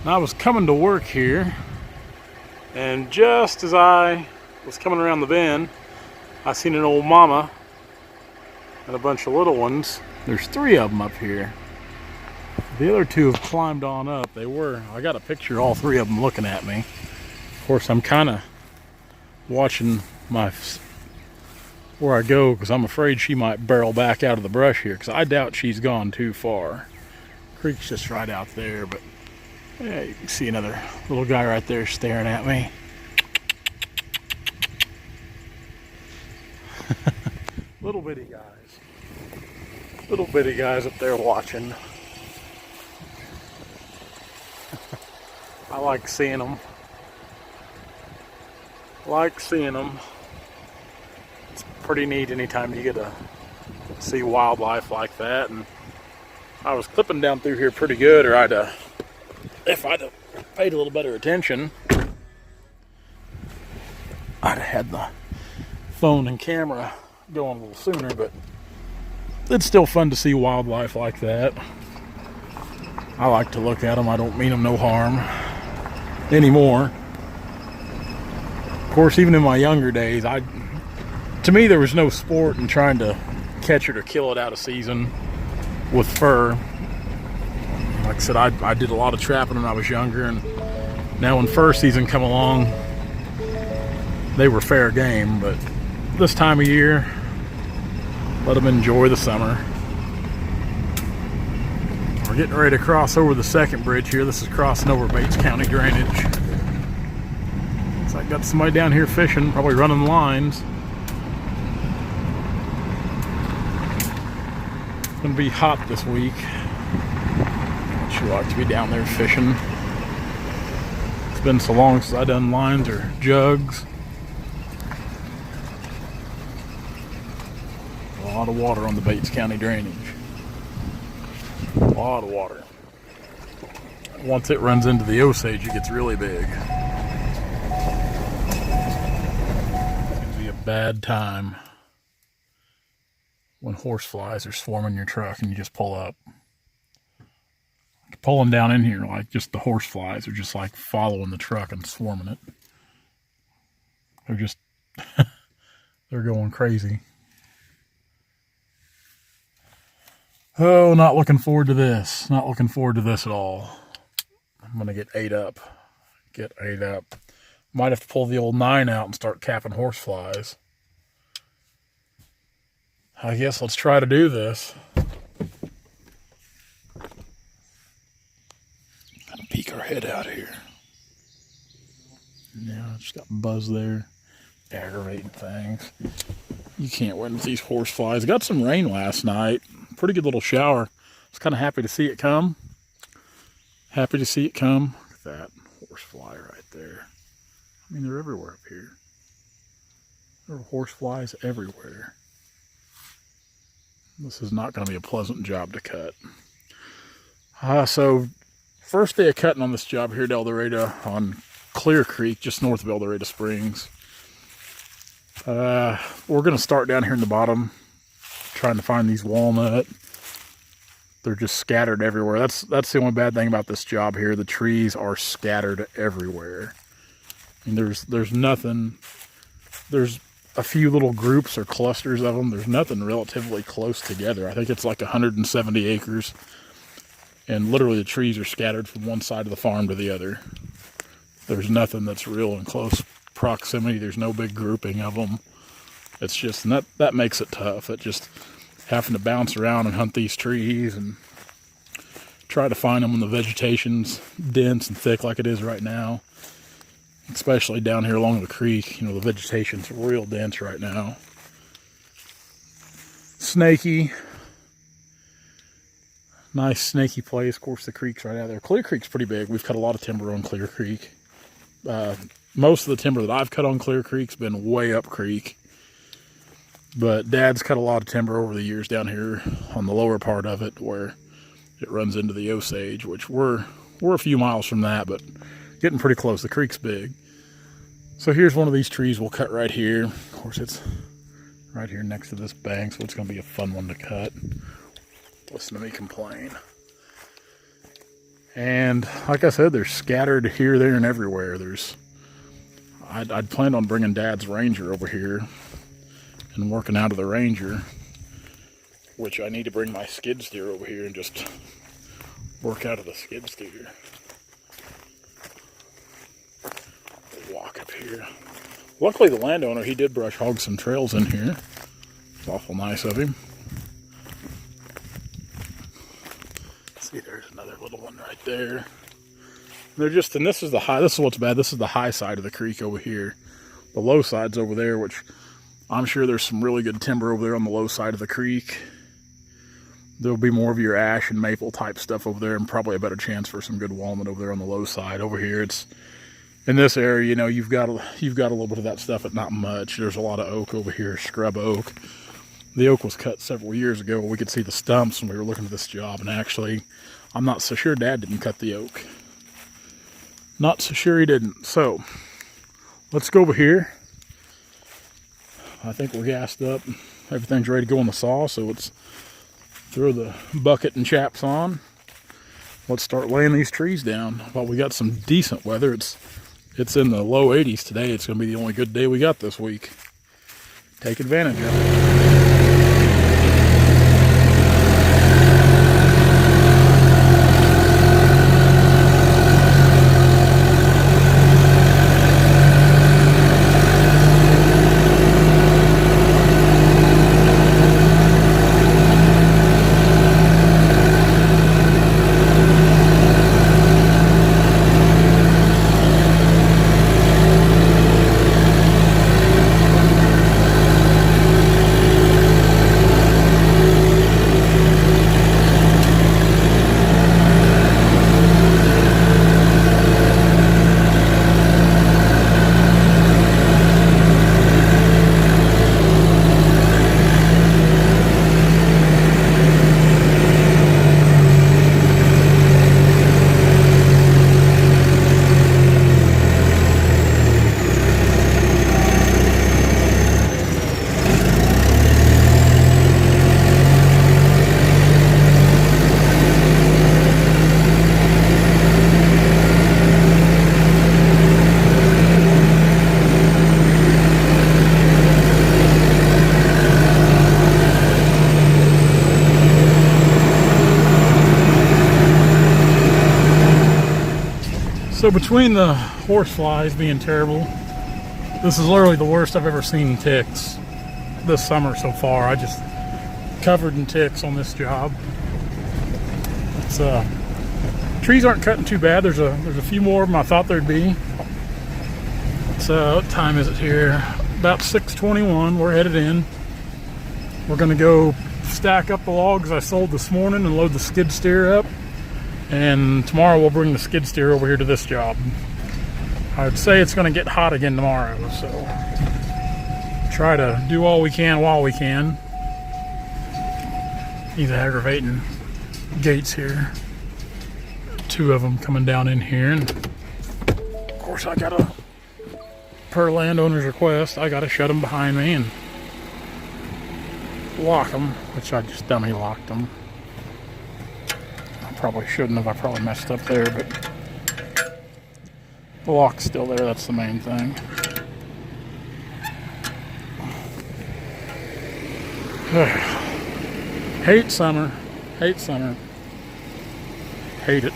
And I was coming to work here, and just as I was coming around the bend, I seen an old mama and a bunch of little ones. There's 3 of them up here. The other 2 have climbed on up. I got a picture of all 3 of them looking at me. Of course, I'm kind of watching where I go because I'm afraid she might barrel back out of the brush here, because I doubt she's gone too far. Creek's just right out there, but yeah, you can see another little guy right there staring at me. Little bitty guys up there watching. I like seeing them. It's pretty neat anytime you get to see wildlife like that. And I was clipping down through here pretty good, or if I'd have paid a little better attention, I'd have had the phone and camera going a little sooner. But it's still fun to see wildlife like that. I like to look at them. I don't mean them no harm anymore. Of course, even in my younger days, to me there was no sport in trying to catch it or kill it out of season with fur. Like I said, I did a lot of trapping when I was younger, and now when fur season come along, they were fair game. But this time of year, let them enjoy the summer. We're getting ready to cross over the second bridge here. This is crossing over Bates County drainage. So I got somebody down here fishing, probably running lines. It's gonna be hot this week. I'd sure like to be down there fishing. It's been so long since I done lines or jugs. A lot of water on the Bates County drainage. A lot of water. Once it runs into the Osage, it gets really big. It's gonna be a bad time when horse flies are swarming your truck and you just pull up. Pull them down in here, like just the horse flies are just like following the truck and swarming it. They're just, they're going crazy. Oh, not looking forward to this. Not looking forward to this at all. I'm going to get ate up. Might have to pull the old 9 out and start capping horse flies. I guess let's try to do this. Gotta peek our head out here. Yeah, just got buzz there. Aggravating things. You can't win with these horse flies. Got some rain last night. Pretty good little shower. I was kind of happy to see it come. Look at that horse fly right there. I mean, they're everywhere up here. There are horse flies everywhere. This is not going to be a pleasant job to cut. So, first day of cutting on this job here at El Dorado on Clear Creek, just north of El Dorado Springs. We're going to start down here in the bottom, trying to find these walnut. They're just scattered everywhere. That's the only bad thing about this job here. The trees are scattered everywhere. I mean, there's nothing. There's a few little groups or clusters of them. There's nothing relatively close together. I think it's like 170 acres. And literally the trees are scattered from one side of the farm to the other. There's nothing that's real in close proximity. There's no big grouping of them. It's just, and that makes it tough. It just having to bounce around and hunt these trees and try to find them when the vegetation's dense and thick like it is right now. Especially down here along the creek, you know, the vegetation's real dense right now. Snaky. Nice snaky place. Of course, the creek's right out there. Clear Creek's pretty big. We've cut a lot of timber on Clear Creek. Most of the timber that I've cut on Clear Creek's been way up creek. But Dad's cut a lot of timber over the years down here on the lower part of it where it runs into the Osage, which we're a few miles from that, but getting pretty close. The creek's big. So here's one of these trees we'll cut right here. Of course, it's right here next to this bank, so it's going to be a fun one to cut. Listen to me complain. And like I said, they're scattered here, there, and everywhere. I'd planned on bringing Dad's Ranger over here and working out of the Ranger, which I need to bring my skid steer over here and just work out of the skid steer. Walk up here. Luckily, the landowner, he did brush hog some trails in here. It's awful nice of him. See, there's another little one right there. They're just, and this is what's bad. This is the high side of the creek over here. The low side's over there, which I'm sure there's some really good timber over there on the low side of the creek. There'll be more of your ash and maple type stuff over there, and probably a better chance for some good walnut over there on the low side. Over here, it's in this area, you know, you've got a little bit of that stuff, but not much. There's a lot of oak over here, scrub oak. The oak was cut several years ago. We could see the stumps when we were looking at this job, and actually, I'm not so sure Dad didn't cut the oak. Not so sure he didn't. So, let's go over here. I think we're gassed up. Everything's ready to go in the saw, so let's throw the bucket and chaps on. Let's start laying these trees down. Well, we got some decent weather. It's in the low 80s today. It's going to be the only good day we got this week. Take advantage of it. So between the horse flies being terrible, this is literally the worst I've ever seen ticks this summer so far. I just covered in ticks on this job. It's trees aren't cutting too bad. There's a few more of them I thought there'd be. So what time is it here? About 6:21. We're headed in. We're gonna go stack up the logs I sold this morning and load the skid steer up. And tomorrow we'll bring the skid steer over here to this job. I would say it's going to get hot again tomorrow, so try to do all we can while we can. These aggravating gates here. Two of them coming down in here. And of course, I got per landowner's request, I got to shut them behind me and lock them, which I just dummy locked them. Probably shouldn't have. I probably messed up there, but the lock's still there. That's the main thing. Hate summer. Hate summer. Hate it.